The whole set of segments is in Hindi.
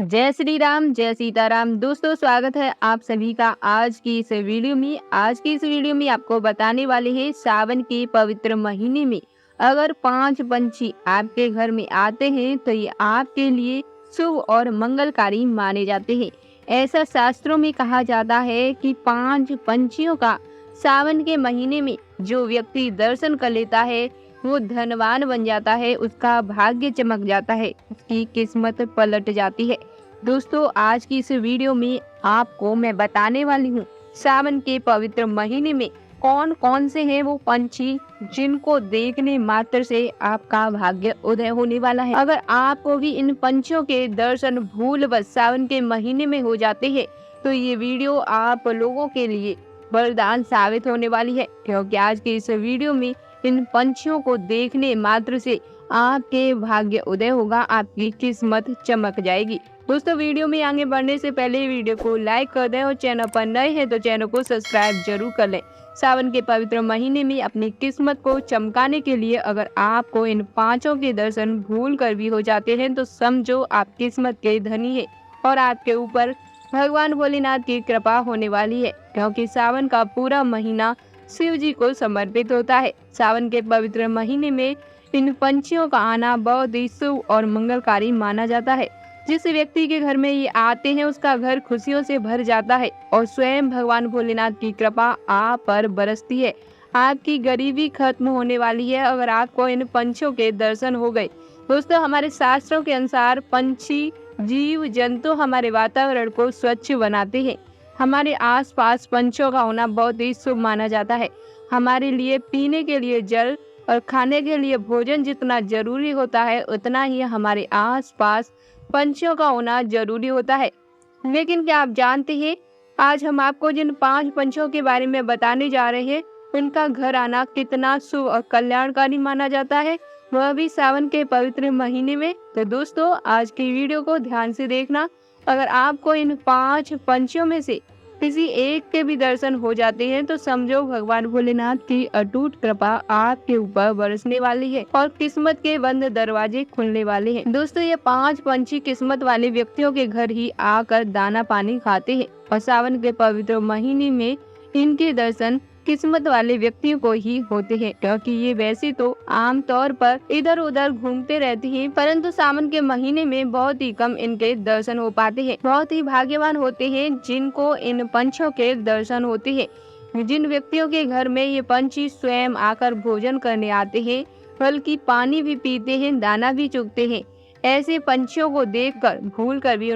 जय श्री राम, जय सीताराम। दोस्तों, स्वागत है आप सभी का आज की इस वीडियो में। आज की इस वीडियो में आपको बताने वाले हैं सावन के पवित्र महीने में अगर 5 पंछी आपके घर में आते हैं तो ये आपके लिए शुभ और मंगलकारी माने जाते हैं। ऐसा शास्त्रों में कहा जाता है कि 5 पंछियों का सावन के महीने में जो व्यक्ति दर्शन कर लेता है वो धनवान बन जाता है, उसका भाग्य चमक जाता है, उसकी किस्मत पलट जाती है। दोस्तों, आज की इस वीडियो में आपको मैं बताने वाली हूँ सावन के पवित्र महीने में कौन कौन से हैं वो पंछी जिनको देखने मात्र से आपका भाग्य उदय होने वाला है। अगर आपको भी इन पंछियों के दर्शन भूलवश सावन के महीने में हो जाते हैं तो ये वीडियो आप लोगों के लिए वरदान साबित होने वाली है, क्योंकि आज के इस वीडियो में इन पंछियों को देखने मात्र से आपके भाग्य उदय होगा, आपकी किस्मत चमक जाएगी। दोस्तों, वीडियो में आगे बढ़ने से पहले वीडियो को लाइक कर दें और चैनल पर नए हैं तो चैनल को सब्सक्राइब जरूर कर लें। सावन के पवित्र महीने में अपनी किस्मत को चमकाने के लिए अगर आपको इन पांचों के दर्शन भूल कर भी हो जाते हैं तो समझो आप किस्मत के धनी है और आपके ऊपर भगवान भोलेनाथ की कृपा होने वाली है, क्योंकि सावन का पूरा महीना शिव जी को समर्पित होता है। सावन के पवित्र महीने में इन पंछियों का आना बहुत ही शुभ और मंगलकारी माना जाता है। जिस व्यक्ति के घर में ये आते हैं उसका घर खुशियों से भर जाता है और स्वयं भगवान भोलेनाथ की कृपा आप पर बरसती है। आपकी गरीबी खत्म होने वाली है अगर आपको इन पंछियों के दर्शन हो गए। दोस्तों, हमारे शास्त्रों के अनुसार पंछी जीव जंतु हमारे वातावरण को स्वच्छ बनाते हैं। हमारे आसपास पंछियों का होना बहुत ही शुभ माना जाता है। हमारे लिए पीने के लिए जल और खाने के लिए भोजन जितना जरूरी होता है उतना ही हमारे आसपास पंछियों का होना जरूरी होता है। लेकिन क्या आप जानते हैं, आज हम आपको जिन 5 पंछियों के बारे में बताने जा रहे हैं उनका घर आना कितना शुभ और कल्याणकारी माना जाता है, वह भी सावन के पवित्र महीने में। तो दोस्तों, आज की वीडियो को ध्यान से देखना। अगर आपको इन 5 पंछियों में से किसी एक के भी दर्शन हो जाते हैं तो समझो भगवान भोलेनाथ की अटूट कृपा आपके ऊपर बरसने वाली है और किस्मत के बंद दरवाजे खुलने वाले हैं। दोस्तों, ये 5 पंछी किस्मत वाले व्यक्तियों के घर ही आकर दाना पानी खाते हैं और सावन के पवित्र महीने में इनके दर्शन किस्मत वाले व्यक्तियों को ही होते हैं, क्योंकि ये वैसे तो आम तौर पर इधर उधर घूमते रहते हैं, परंतु सावन के महीने में बहुत ही कम इनके दर्शन हो पाते हैं। बहुत ही भाग्यवान होते हैं जिनको इन पंछियों के दर्शन होते हैं। जिन व्यक्तियों के घर में ये पंछी स्वयं आकर भोजन करने आते हैं, बल्कि पानी भी पीते हैं, दाना भी चुगते हैं, ऐसे पंछियों को देखकर भूलकर भी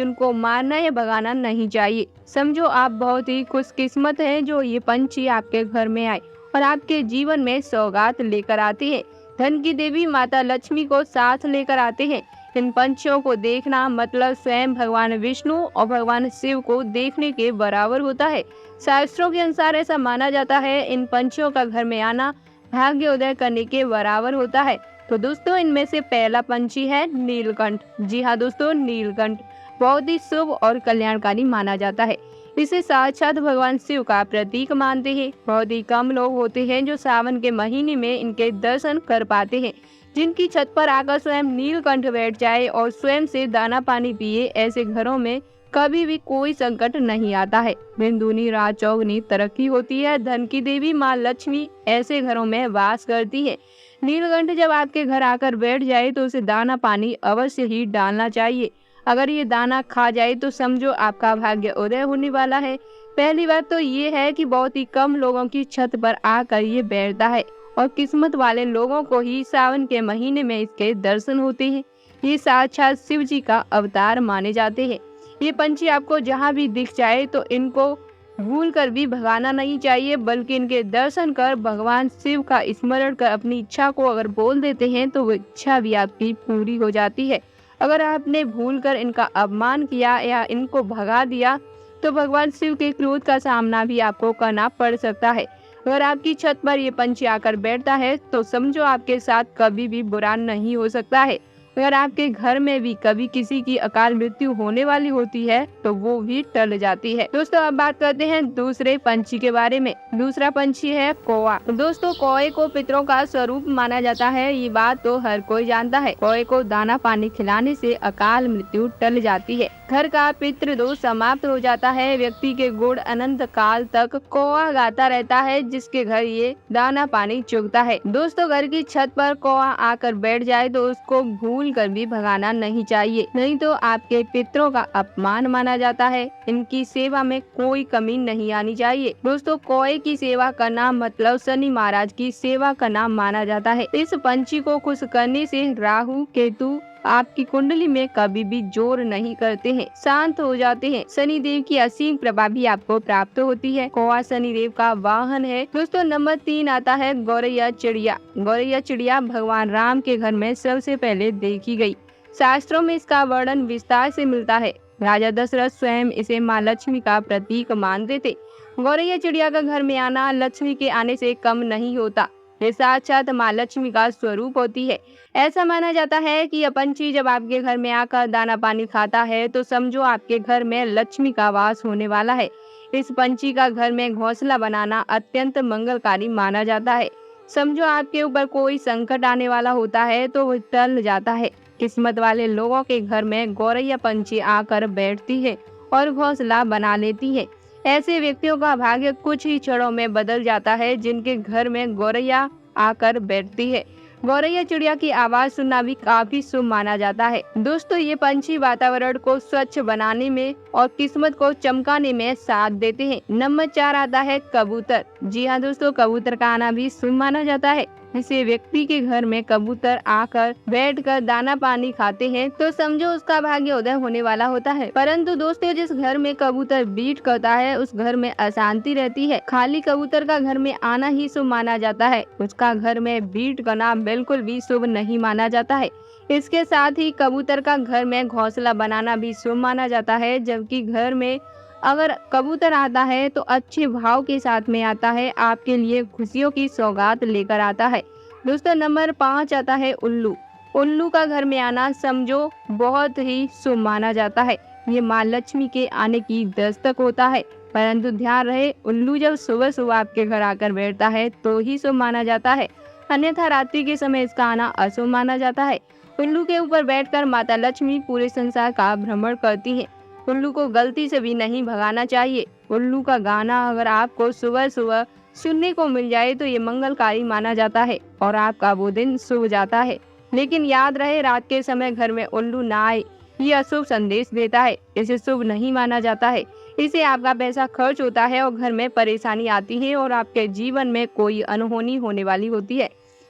उनको मारना या भगाना नहीं चाहिए। समझो आप बहुत ही खुशकिस्मत हैं जो ये पंछी आपके घर में आए और आपके जीवन में सौगात लेकर आते हैं। धन की देवी माता लक्ष्मी को साथ लेकर आते हैं। इन पंछियों को देखना मतलब स्वयं भगवान विष्णु और भगवान शिव को देखने के बराबर होता है। शास्त्रों के अनुसार ऐसा माना जाता है इन पंछियों का घर में आना भाग्य उदय करने के बराबर होता है। तो दोस्तों, इनमें से पहला पंछी है नीलकंठ। जी हाँ दोस्तों, नीलकंठ बहुत ही शुभ और कल्याणकारी माना जाता है। इसे साक्षात भगवान शिव का प्रतीक मानते हैं। बहुत ही कम लोग होते हैं जो सावन के महीने में इनके दर्शन कर पाते हैं। जिनकी छत पर आकर स्वयं नीलकंठ बैठ जाए और स्वयं से दाना पानी पिए, ऐसे घरों में कभी भी कोई संकट नहीं आता है। दिन दूनी रात चौगुनी तरक्की होती है। धन की देवी माँ लक्ष्मी ऐसे घरों में वास करती है। नीलकंठ जब आपके घर आकर बैठ जाए तो उसे दाना पानी अवश्य ही डालना चाहिए। अगर ये दाना खा जाए तो समझो आपका भाग्य उदय होने वाला है। पहली बात तो ये है कि बहुत ही कम लोगों की छत पर आकर ये बैठता है और किस्मत वाले लोगों को ही सावन के महीने में इसके दर्शन होते हैं। ये साक्षात शिव जी का अवतार माने जाते हैं। ये पंछी आपको जहाँ भी दिख जाए तो इनको भूल कर भी भगाना नहीं चाहिए, बल्कि इनके दर्शन कर भगवान शिव का स्मरण कर अपनी इच्छा को अगर बोल देते हैं तो वो इच्छा भी आपकी पूरी हो जाती है। अगर आपने भूल कर इनका अपमान किया या इनको भगा दिया तो भगवान शिव के क्रोध का सामना भी आपको करना पड़ सकता है। अगर आपकी छत पर ये पंछी आकर बैठता है तो समझो आपके साथ कभी भी बुरा नहीं हो सकता है अगर आपके घर में भी कभी किसी की अकाल मृत्यु होने वाली होती है तो वो भी टल जाती है। दोस्तों अब बात करते हैं दूसरे पंछी के बारे में। दूसरा पंछी है कौवा। दोस्तों कौवे को पितरों का स्वरूप माना जाता है, ये बात तो हर कोई जानता है। कौवे को दाना पानी खिलाने से अकाल मृत्यु टल जाती है, घर का पितृ दोष समाप्त हो जाता है। व्यक्ति के गुण अनंत काल तक कौवा गाता रहता है, जिसके घर ये दाना पानी चुगता है। दोस्तों घर की छत पर कौवा आकर बैठ जाए तो उसको भूल कर भी भगाना नहीं चाहिए, नहीं तो आपके पितरों का अपमान माना जाता है। इनकी सेवा में कोई कमी नहीं आनी चाहिए। दोस्तों कौवे की सेवा करना मतलब शनि महाराज की सेवा का नाम माना जाता है। इस पंछी को खुश करने से राहु केतु आपकी कुंडली में कभी भी जोर नहीं करते हैं, शांत हो जाते हैं। शनि देव की असीम कृपा भी आपको प्राप्त होती है। कौवा शनि देव का वाहन है। दोस्तों नंबर 3 आता है गौरैया चिड़िया। गौरैया चिड़िया भगवान राम के घर में सबसे पहले देखी गई। शास्त्रों में इसका वर्णन विस्तार से मिलता है। राजा दशरथ स्वयं इसे माँ लक्ष्मी का प्रतीक मानते थे। गौरैया चिड़िया का घर में आना लक्ष्मी के आने से कम नहीं होता, ये साक्षात माँ लक्ष्मी का स्वरूप होती है। ऐसा माना जाता है कि यह पंछी जब आपके घर में आकर दाना पानी खाता है तो समझो आपके घर में लक्ष्मी का वास होने वाला है। इस पंछी का घर में घोंसला बनाना अत्यंत मंगलकारी माना जाता है। समझो आपके ऊपर कोई संकट आने वाला होता है तो वह टल जाता है। किस्मत वाले लोगों के घर में गौरैया पंछी आकर बैठती है और घोंसला बना लेती है। ऐसे व्यक्तियों का भाग्य कुछ ही क्षणों में बदल जाता है जिनके घर में गौरैया आकर बैठती है। गौरैया चिड़िया की आवाज सुनना भी काफी शुभ माना जाता है। दोस्तों ये पंछी वातावरण को स्वच्छ बनाने में और किस्मत को चमकाने में साथ देते हैं। नंबर 4 आता है कबूतर। जी हाँ दोस्तों, कबूतर का आना भी शुभ माना जाता है। किसी व्यक्ति के घर में कबूतर आकर बैठकर दाना पानी खाते हैं तो समझो उसका भाग्य उदय होने वाला होता है। परंतु दोस्तों जिस घर में कबूतर बीट करता है उस घर में अशांति रहती है। खाली कबूतर का घर में आना ही शुभ माना जाता है, उसका घर में बीट करना बिल्कुल भी शुभ नहीं माना जाता है। इसके साथ ही कबूतर का घर में घोंसला बनाना भी शुभ माना जाता है। जबकि घर में अगर कबूतर आता है तो अच्छे भाव के साथ में आता है, आपके लिए खुशियों की सौगात लेकर आता है। दोस्तों नंबर 5 आता है उल्लू। उल्लू का घर में आना समझो बहुत ही शुभ माना जाता है। ये माँ लक्ष्मी के आने की दस्तक होता है। परंतु ध्यान रहे उल्लू जब सुबह सुबह आपके घर आकर बैठता है तो ही शुभ माना जाता है, अन्यथा रात्रि के समय इसका आना अशुभ माना जाता है। उल्लू के ऊपर बैठकर माता लक्ष्मी पूरे संसार का भ्रमण करती है। उल्लू को गलती से भी नहीं भगाना चाहिए। उल्लू का गाना अगर आपको सुबह सुबह सुनने को मिल जाए तो ये मंगलकारी माना जाता है और आपका वो दिन शुभ जाता है। लेकिन याद रहे रात के समय घर में उल्लू ना आए, ये अशुभ संदेश देता है, इसे शुभ नहीं माना जाता है। इसे आपका पैसा खर्च होता है और घर में परेशानी आती है और आपके जीवन में कोई अनहोनी होने वाली होती है।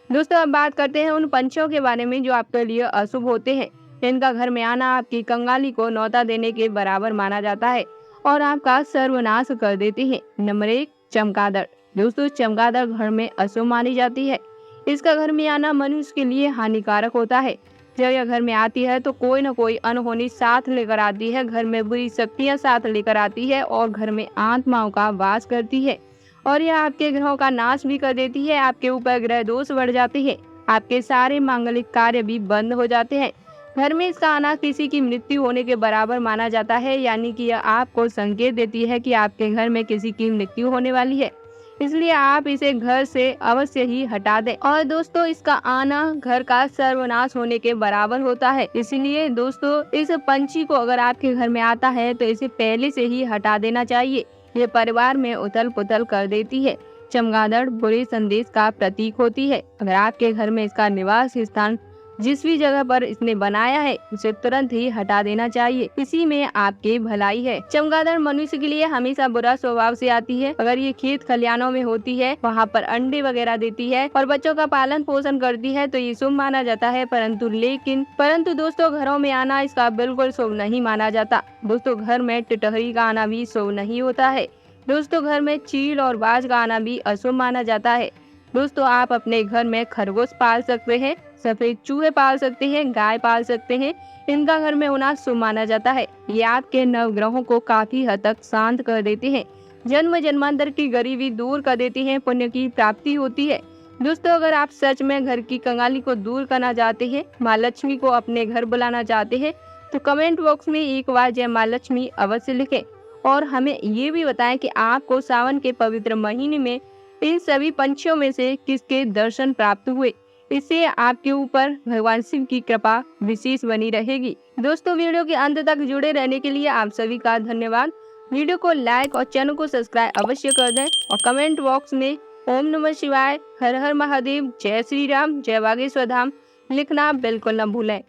दोस्तों अब बात करते हैं उन पंछियों के बारे में जो आपके लिए अशुभ होते हैं। इनका घर में आना आपकी कंगाली को न्योता देने के बराबर माना जाता है और आपका सर्वनाश कर देते हैं। नंबर 1 चमगादड़। दोस्तों चमगादड़ घर में अशुभ मानी जाती है। इसका घर में आना मनुष्य के लिए हानिकारक होता है। जब यह घर में आती है तो कोई न कोई अनहोनी साथ लेकर आती है, घर में बुरी शक्तियां साथ लेकर आती है और घर में आत्माओं का वास करती है और यह आपके ग्रहों का नाश भी कर देती है। आपके ऊपर ग्रह दोष बढ़ जाते हैं, आपके सारे मांगलिक कार्य भी बंद हो जाते हैं। घर में इसका आना किसी की मृत्यु होने के बराबर माना जाता है, यानी कि यह आपको संकेत देती है कि आपके घर में किसी की मृत्यु होने वाली है, इसलिए आप इसे घर से अवश्य ही हटा दें। और दोस्तों इसका आना घर का सर्वनाश होने के बराबर होता है, इसलिए दोस्तों इस पंछी को अगर आपके घर में आता है तो इसे पहले से ही हटा देना चाहिए। ये परिवार में उथल पुथल कर देती है। चमगादड़ बुरे संदेश का प्रतीक होती है। अगर आपके घर में इसका निवास स्थान जिस भी जगह पर इसने बनाया है उसे तुरंत ही हटा देना चाहिए, इसी में आपकी भलाई है। चमगादड़ मनुष्य के लिए हमेशा बुरा स्वभाव से आती है। अगर ये खेत खलियानों में होती है, वहाँ पर अंडे वगैरह देती है और बच्चों का पालन पोषण करती है तो ये शुभ माना जाता है। परंतु दोस्तों घरों में आना इसका बिल्कुल शुभ नहीं माना जाता। दोस्तों घर में टिटहरी का आना भी शुभ नहीं होता है। दोस्तों घर में चील और बाज का आना भी अशुभ माना जाता है। दोस्तों आप अपने घर में खरगोश पाल सकते हैं, सफेद चूहे पाल सकते हैं, गाय पाल सकते हैं, इनका घर में होना शुभ माना जाता है। ये आपके नवग्रहों को काफी हद तक शांत कर देते हैं, जन्म जन्मांतर की गरीबी दूर कर देती हैं, पुण्य की प्राप्ति होती है। दोस्तों अगर आप सच में घर की कंगाली को दूर करना चाहते हैं, माँ लक्ष्मी को अपने घर बुलाना चाहते हैं, तो कमेंट बॉक्स में एक बार जय माँ लक्ष्मी अवश्य लिखें और हमें ये भी बताएं कि आपको सावन के पवित्र महीने में इन सभी पंछियों में से किसके दर्शन प्राप्त हुए। इससे आपके ऊपर भगवान शिव की कृपा विशेष बनी रहेगी। दोस्तों वीडियो के अंत तक जुड़े रहने के लिए आप सभी का धन्यवाद। वीडियो को लाइक और चैनल को सब्सक्राइब अवश्य कर दें और कमेंट बॉक्स में ओम नमः शिवाय, हर हर महादेव, जय श्री राम, जय बागेश्वर धाम लिखना बिल्कुल न भूलें।